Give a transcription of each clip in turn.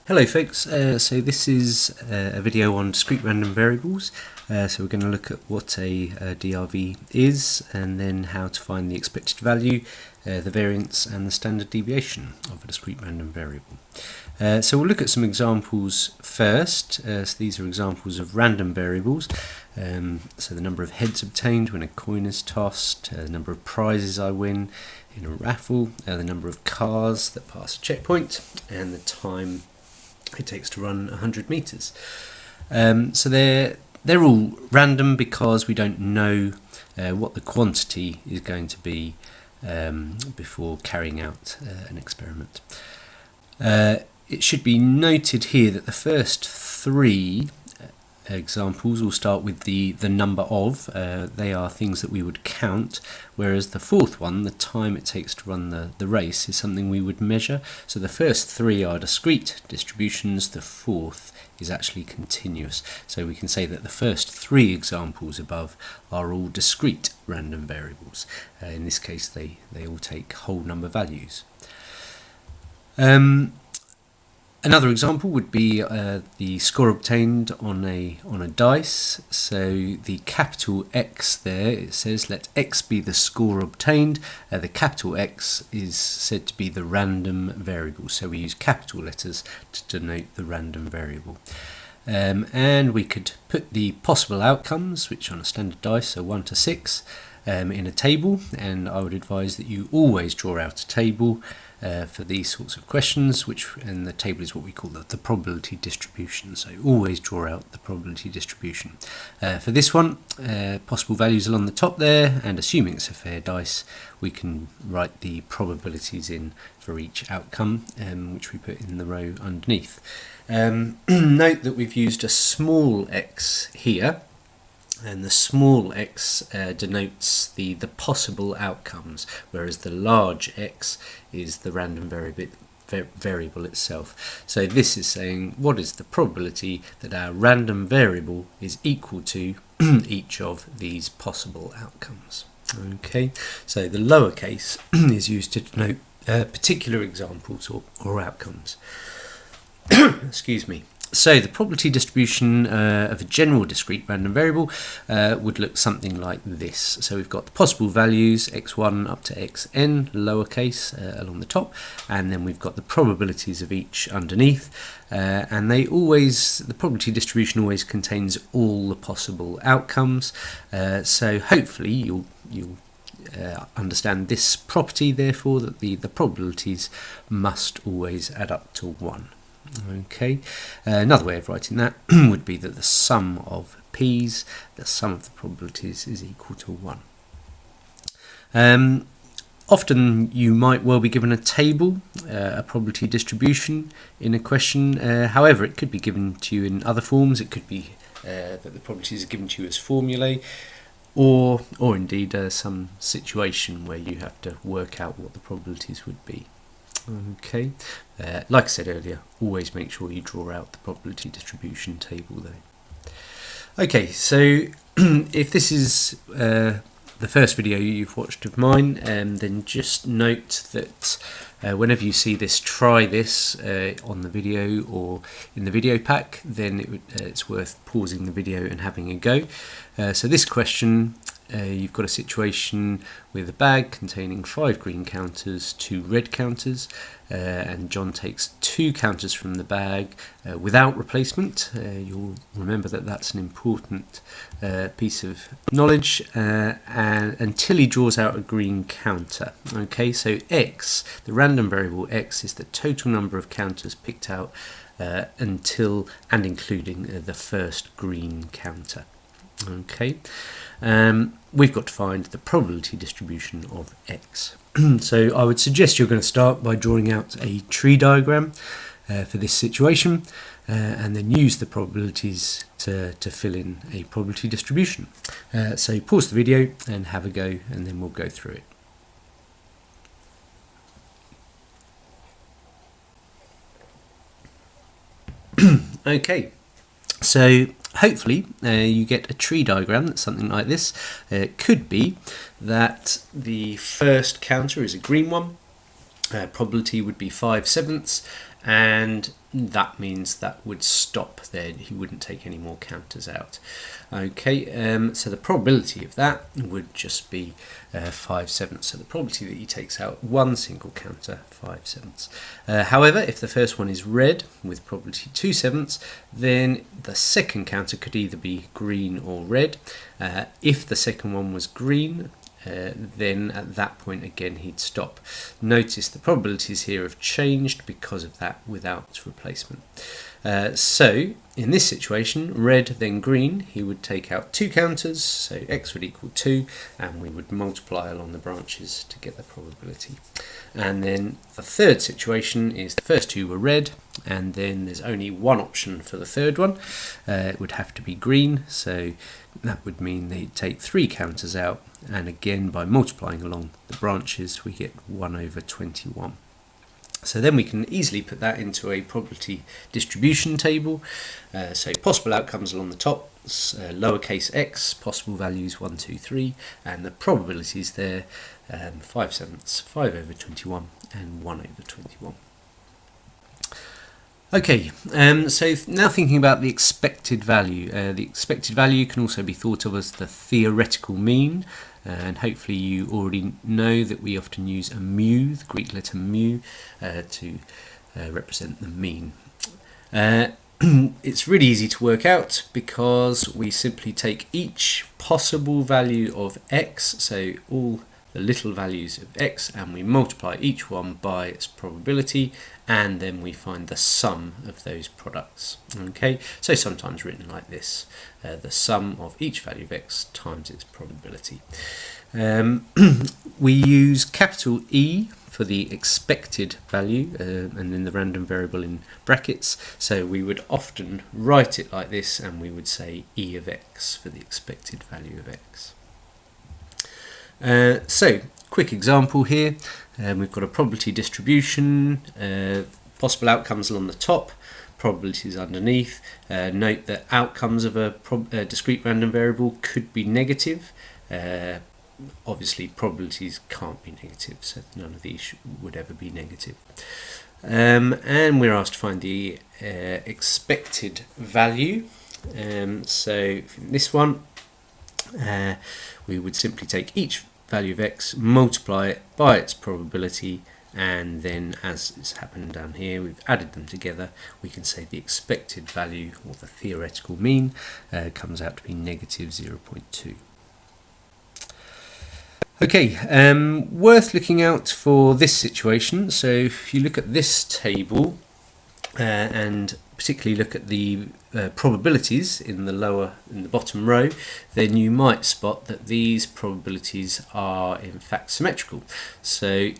Hello folks, so this is a video on discrete random variables. So we're going to look at what a DRV is and then how to find the expected value, the variance and the standard deviation of a discrete random variable. So we'll look at some examples first. So these are examples of random variables. So the number of heads obtained when a coin is tossed, the number of prizes I win in a raffle, the number of cars that pass a checkpoint, and the time it takes to run 100 meters. So they're all random because we don't know what the quantity is going to be before carrying out an experiment. It should be noted here that the first three examples will start with the number of. They are things that we would count, whereas the fourth one, the time it takes to run the race, is something we would measure. So the first three are discrete distributions, the fourth is actually continuous. So we can say that the first three examples above are all discrete random variables. In this case they all take whole number values. Another example would be the score obtained on a dice. So the capital X there, it says let X be the score obtained. The capital X is said to be the random variable. So we use capital letters to denote the random variable. And we could put the possible outcomes, which on a standard dice are 1 to 6, in a table. And I would advise that you always draw out a table for these sorts of questions, and the table is what we call the probability distribution. So always draw out the probability distribution. For this one, possible values along the top there, and assuming it's a fair dice, we can write the probabilities in for each outcome, which we put in the row underneath. Note that we've used a small x here, and the small x denotes the possible outcomes, whereas the large X is the random variable itself. So this is saying what is the probability that our random variable is equal to each of these possible outcomes. Okay, so the lowercase is used to denote particular examples or outcomes. Excuse me. So the probability distribution of a general discrete random variable would look something like this. So we've got the possible values x1 up to xn, lowercase, along the top, and then we've got the probabilities of each underneath. And the probability distribution always contains all the possible outcomes. So hopefully you'll understand this property, therefore, that the probabilities must always add up to 1. Okay, another way of writing that would be that the sum of p's, the sum of the probabilities, is equal to 1. Often you might well be given a table, a probability distribution in a question. However, it could be given to you in other forms. It could be that the probabilities are given to you as formulae, or indeed some situation where you have to work out what the probabilities would be. Okay, like I said earlier, always make sure you draw out the probability distribution table though. Okay, so if this is the first video you've watched of mine, then just note that whenever you see this, try this on the video or in the video pack, then it's worth pausing the video and having a go. So this question, you've got a situation with a bag containing 5 green counters, 2 red counters, and John takes 2 counters from the bag without replacement. You'll remember that that's an important piece of knowledge, and until he draws out a green counter. Okay, so x, the random variable x, is the total number of counters picked out until and including the first green counter. Okay, we've got to find the probability distribution of x. So I would suggest you're going to start by drawing out a tree diagram for this situation, and then use the probabilities to fill in a probability distribution. So pause the video and have a go, and then we'll go through it. Okay, so hopefully you get a tree diagram that's something like this. It could be that the first counter is a green one. Probability would be 5/7, and that means that would stop there. He wouldn't take any more counters out. Okay, so the probability of that would just be 5/7. So the probability that he takes out one single counter, 5/7. However, if the first one is red with probability 2/7, then the second counter could either be green or red. If the second one was green, then at that point again he'd stop. Notice the probabilities here have changed because of that without replacement. So in this situation, red then green, he would take out two counters, so x would equal 2, and we would multiply along the branches to get the probability. And then the third situation is the first two were red, and then there's only one option for the third one. It would have to be green, so that would mean they'd take 3 counters out, and again by multiplying along the branches we get 1/21. So then we can easily put that into a probability distribution table. So possible outcomes along the top, lowercase x, possible values 1, 2, 3, and the probabilities there, 5/7, 5/21, and 1/21. Okay, so now thinking about the expected value. The expected value can also be thought of as the theoretical mean, and hopefully you already know that we often use a mu, the Greek letter mu, to represent the mean. It's really easy to work out because we simply take each possible value of x, so all the little values of x, and we multiply each one by its probability, and then we find the sum of those products. Okay, so sometimes written like this, the sum of each value of x times its probability. We use capital E for the expected value, and then the random variable in brackets, so we would often write it like this, and we would say E of x for the expected value of x. So, quick example here. We've got a probability distribution, possible outcomes along the top, probabilities underneath. Note that outcomes of a discrete random variable could be negative. Obviously, probabilities can't be negative, so none of these would ever be negative. And we're asked to find the expected value. So, in this one, we would simply take each value of x, multiply it by its probability, and then, as has happened down here, we've added them together. We can say the expected value, or the theoretical mean, comes out to be negative 0.2. Okay, worth looking out for this situation. So if you look at this table, and particularly look at the probabilities in the bottom row, then you might spot that these probabilities are in fact symmetrical. So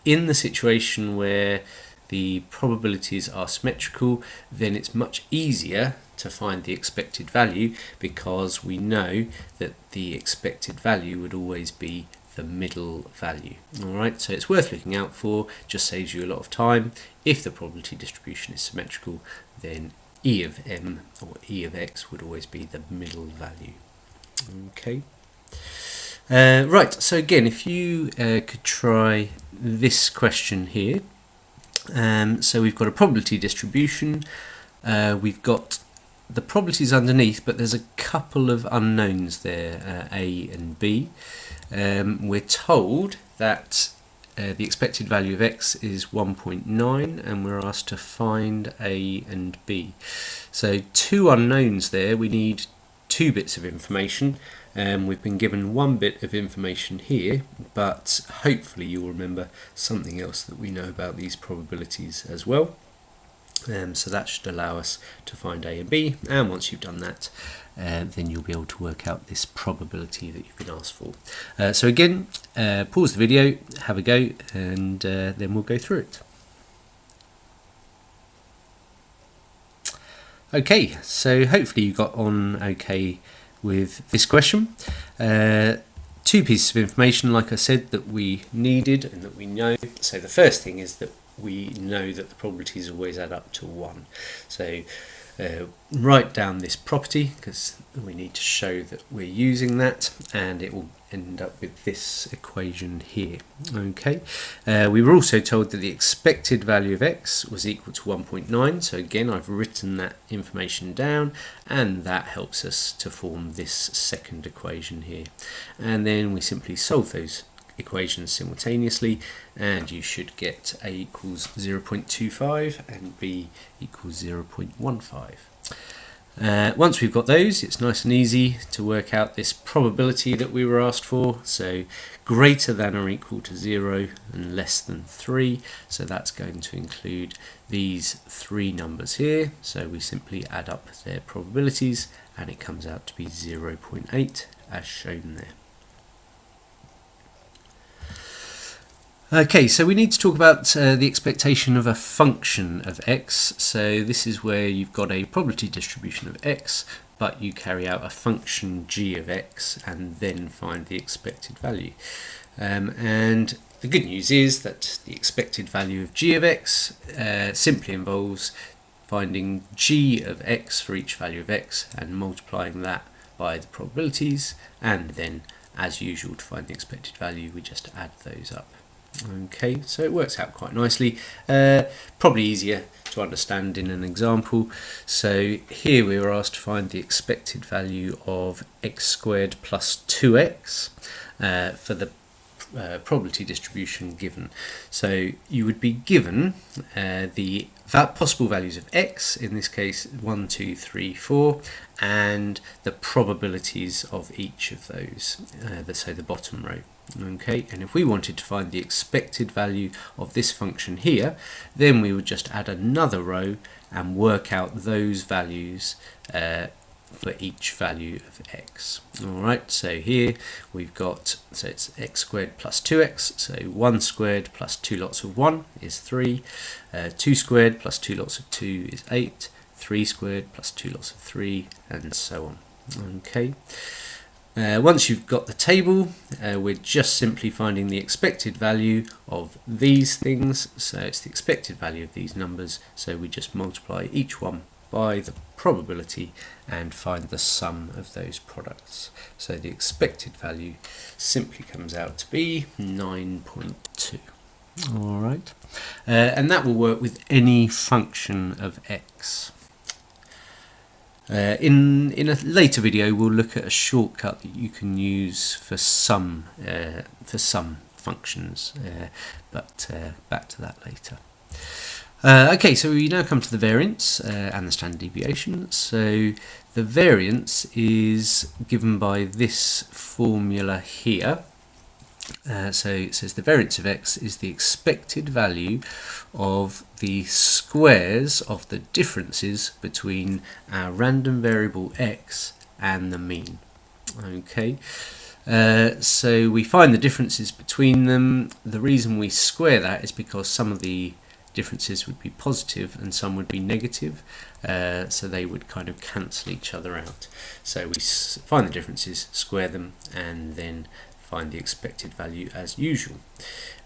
in the situation where the probabilities are symmetrical, then it's much easier to find the expected value, because we know that the expected value would always be the middle value. Alright, so it's worth looking out for, just saves you a lot of time. If the probability distribution is symmetrical, then E of m, or E of x, would always be the middle value. Okay. Right, so again, if you could try this question here. So we've got a probability distribution, we've got the probabilities underneath, but there's a couple of unknowns there, A and B. We're told that the expected value of x is 1.9, and we're asked to find A and B. So two unknowns there, we need 2 bits of information. We've been given 1 bit of information here, but hopefully you'll remember something else that we know about these probabilities as well. So that should allow us to find A and B, and once you've done that, then you'll be able to work out this probability that you've been asked for. So again, pause the video, have a go, and then we'll go through it. Okay, so hopefully you got on okay with this question. 2 pieces of information, like I said, that we needed and that we know. So the first thing is that we know that the probabilities always add up to 1. So write down this property because we need to show that we're using that, and it will end up with this equation here. Okay, we were also told that the expected value of x was equal to 1.9, so again I've written that information down, and that helps us to form this second equation here. And then we simply solve those equations simultaneously, and you should get a equals 0.25 and b equals 0.15. Once we've got those, it's nice and easy to work out this probability that we were asked for. So greater than or equal to 0 and less than 3, so that's going to include these three numbers here. So we simply add up their probabilities and it comes out to be 0.8 as shown there. Okay, so we need to talk about the expectation of a function of x. So this is where you've got a probability distribution of x, but you carry out a function g of x and then find the expected value. And the good news is that the expected value of g of x simply involves finding g of x for each value of x and multiplying that by the probabilities, and then, as usual, to find the expected value we just add those up. Okay, so it works out quite nicely, probably easier to understand in an example. So here we were asked to find the expected value of x squared plus 2x for the probability distribution given. So you would be given the possible values of x, in this case 1, 2, 3, 4, and the probabilities of each of those, so the bottom row. Okay, and if we wanted to find the expected value of this function here, then we would just add another row and work out those values for each value of x. Alright, so here we've got, so it's x squared plus 2x, so 1 squared plus 2 lots of 1 is 3, 2 squared plus 2 lots of 2 is 8, 3 squared plus 2 lots of 3, and so on. Okay. Once you've got the table, we're just simply finding the expected value of these things, so it's the expected value of these numbers, so we just multiply each one by the probability and find the sum of those products. So the expected value simply comes out to be 9.2. Alright, and that will work with any function of x. In a later video we'll look at a shortcut that you can use for some functions, but back to that later. Okay, so we now come to the variance and the standard deviation. So the variance is given by this formula here. So it says the variance of x is the expected value of the squares of the differences between our random variable x and the mean. Okay, so we find the differences between them. The reason we square that is because some of the differences would be positive and some would be negative, so they would kind of cancel each other out. So we find the differences, square them, and then find the expected value as usual.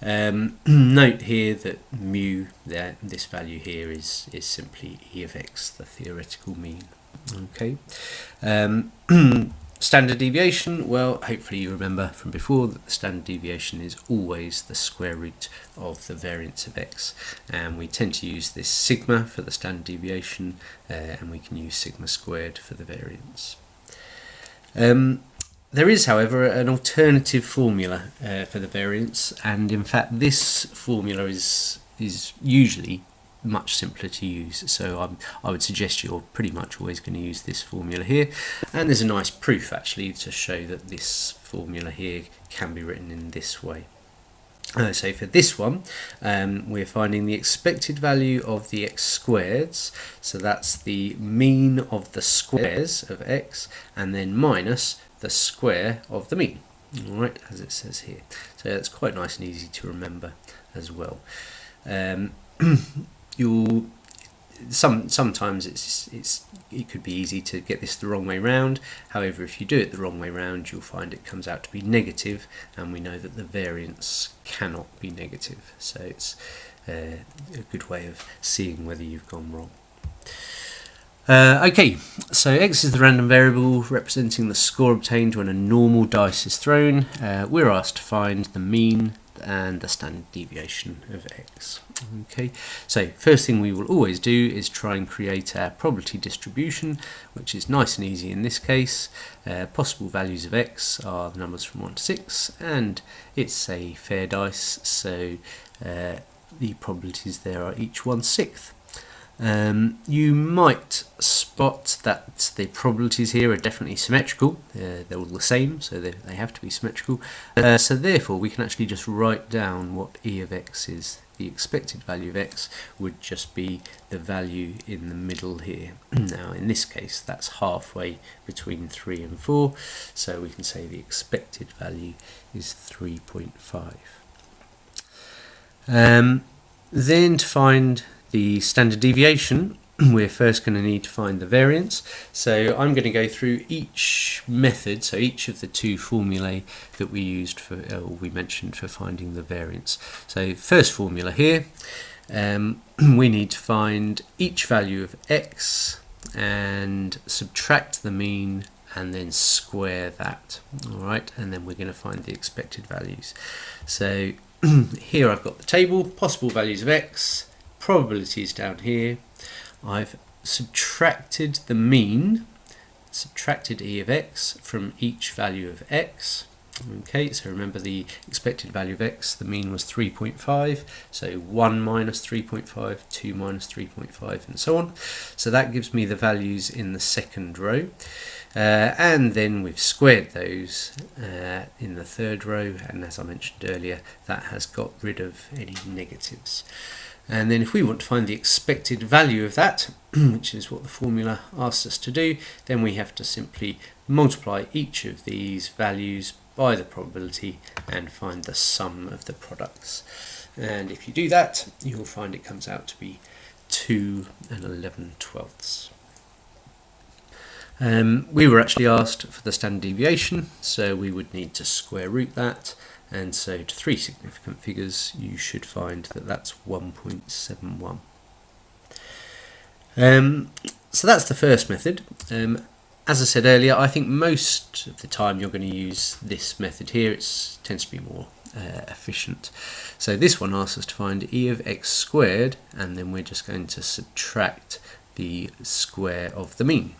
Note here that mu, this value here, is simply e of x, the theoretical mean. Okay. Standard deviation, well, hopefully you remember from before that the standard deviation is always the square root of the variance of x, and we tend to use this sigma for the standard deviation, and we can use sigma squared for the variance. There is, however, an alternative formula for the variance, and in fact this formula is usually much simpler to use, so I would suggest you're pretty much always going to use this formula here, and there's a nice proof actually to show that this formula here can be written in this way. So for this one, we're finding the expected value of the x squareds, so that's the mean of the squares of x, and then minus the square of the mean, alright, as it says here. So that's quite nice and easy to remember as well. Sometimes it could be easy to get this the wrong way round. However, if you do it the wrong way round, you'll find it comes out to be negative, and we know that the variance cannot be negative. So it's a good way of seeing whether you've gone wrong. Okay, so x is the random variable representing the score obtained when a normal dice is thrown. We're asked to find the mean and the standard deviation of x. Okay, so first thing we will always do is try and create a probability distribution, which is nice and easy in this case. Possible values of x are the numbers from 1 to 6, and it's a fair dice, so the probabilities there are each 1/6. You might spot that the probabilities here are definitely symmetrical. They're all the same, so they have to be symmetrical. So therefore we can actually just write down what e of x is. The expected value of x would just be the value in the middle here. Now in this case that's halfway between 3 and 4, so we can say the expected value is 3.5. Then to find the standard deviation, we're first going to need to find the variance. So I'm going to go through each method, so each of the two formulae that we used for, or we mentioned for finding the variance. So first formula here, we need to find each value of x and subtract the mean and then square that. All right, and then we're going to find the expected values. So here I've got the table, possible values of x, probabilities down here. I've subtracted the mean, subtracted e of x from each value of x. Okay, so remember the expected value of x, the mean was 3.5, so 1 minus 3.5, 2 minus 3.5, and so on. So that gives me the values in the second row. And then we've squared those in the third row, and as I mentioned earlier, that has got rid of any negatives. And then if we want to find the expected value of that, which is what the formula asks us to do, then we have to simply multiply each of these values by the probability and find the sum of the products. And if you do that, you'll find it comes out to be 2 and 11/12. We were actually asked for the standard deviation, so we would need to square root that. And so to 3 significant figures, you should find that that's 1.71. So that's the first method. As I said earlier, I think most of the time you're going to use this method here. It tends to be more efficient. So this one asks us to find e of x squared, and then we're just going to subtract the square of the mean.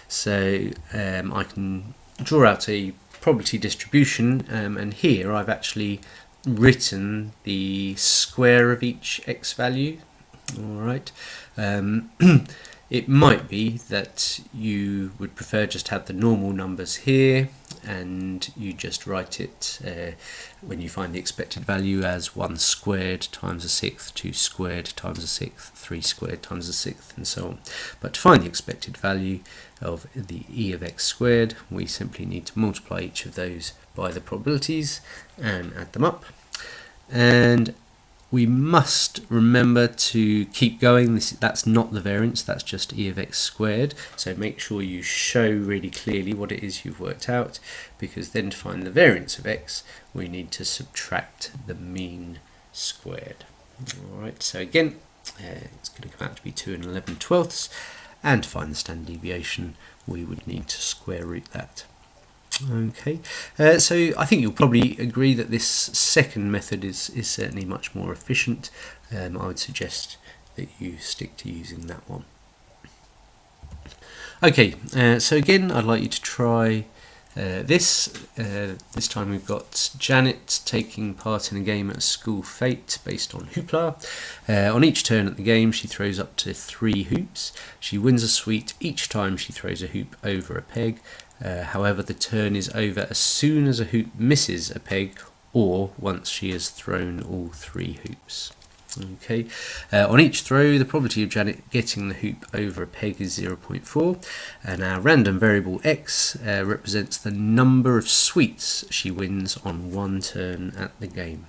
So I can draw out a probability distribution, and here I've actually written the square of each x value. All right. It might be that you would prefer just to have the normal numbers here, and you just write it when you find the expected value as 1 squared times a sixth, 2 squared times a sixth, 3 squared times a sixth, and so on. But to find the expected value of the e of x squared, we simply need to multiply each of those by the probabilities and add them up. And we must remember to keep going. That's not the variance, that's just e of x squared. So make sure you show really clearly what it is you've worked out, because then to find the variance of x, we need to subtract the mean squared. All right, so again, it's going to come out to be 2 and 11/12. And to find the standard deviation, we would need to square root that. Okay, so I think you'll probably agree that this second method is certainly much more efficient. I would suggest that you stick to using that one. Okay, so again, I'd like you to try this. This time we've got Janet taking part in a game at a school fete based on Hoopla. On each turn at the game, she throws up to 3 hoops. She wins a sweet each time she throws a hoop over a peg. However, the turn is over as soon as a hoop misses a peg, or once she has thrown all 3 hoops. Okay. On each throw, the probability of Janet getting the hoop over a peg is 0.4, and our random variable x represents the number of sweets she wins on 1 turn at the game.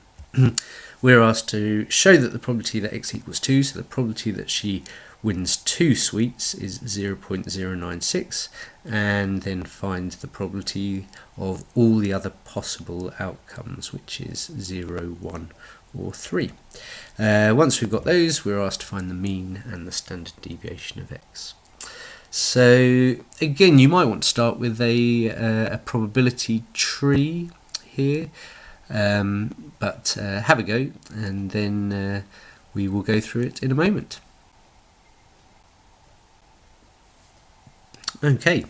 We're asked to show that the probability that x equals 2, so the probability that she wins 2 sweets is 0.096, and then find the probability of all the other possible outcomes, which is 0, 1 or 3. Once we've got those, we're asked to find the mean and the standard deviation of x. So again, you might want to start with a probability tree here, but have a go, and then we will go through it in a moment. Okay,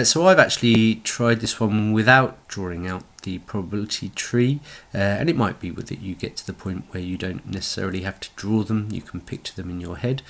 so I've actually tried this one without drawing out the probability tree, and it might be with it you get to the point where you don't necessarily have to draw them, you can picture them in your head.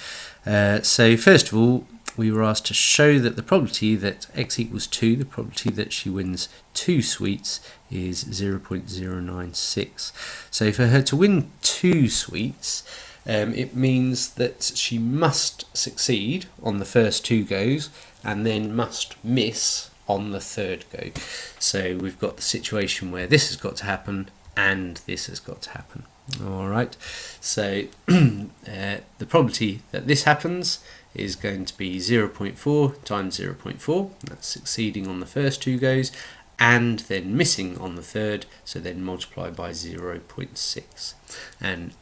So first of all, we were asked to show that the probability that x equals 2, the probability that she wins 2 sweets, is 0.096. So for her to win 2 sweets, it means that she must succeed on the first 2 goes and then must miss on the 3rd go. So we've got the situation where this has got to happen and this has got to happen. Alright, so the probability that this happens is going to be 0.4 times 0.4, that's succeeding on the first 2 goes, and then missing on the 3rd, so then multiply by 0.6. And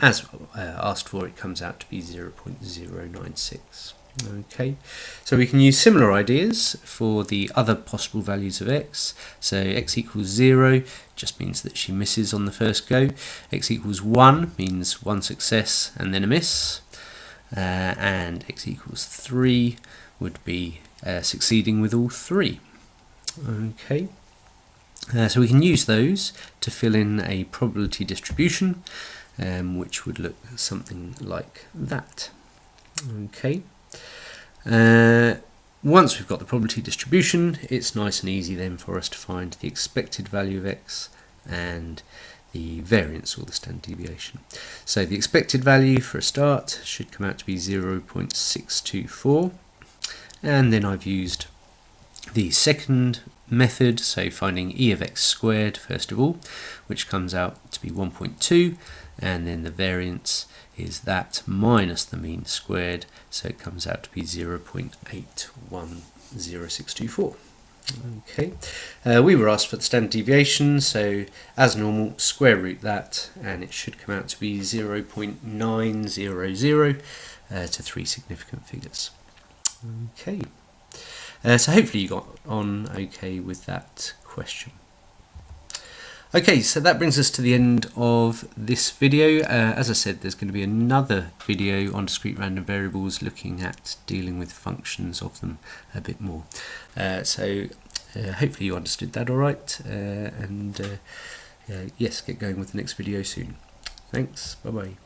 as asked for, it comes out to be 0.096. Okay, so we can use similar ideas for the other possible values of x. So x equals 0 just means that she misses on the first go. X equals 1 means 1 success and then a miss. And x equals 3 would be succeeding with all 3. Okay, so we can use those to fill in a probability distribution, which would look something like that. Okay. Once we've got the probability distribution, it's nice and easy then for us to find the expected value of x and the variance, or the standard deviation. So the expected value for a start should come out to be 0.624, and then I've used the second method, so finding e of x squared first of all, which comes out to be 1.2, and then the variance is that minus the mean squared, so it comes out to be 0.810624. Okay, we were asked for the standard deviation, so as normal, square root that, and it should come out to be 0.900 to 3 significant figures. Okay, so hopefully you got on okay with that question. Okay, so that brings us to the end of this video. As I said, there's going to be another video on discrete random variables looking at dealing with functions of them a bit more. So hopefully you understood that all right, and yes, get going with the next video soon. Thanks, bye-bye.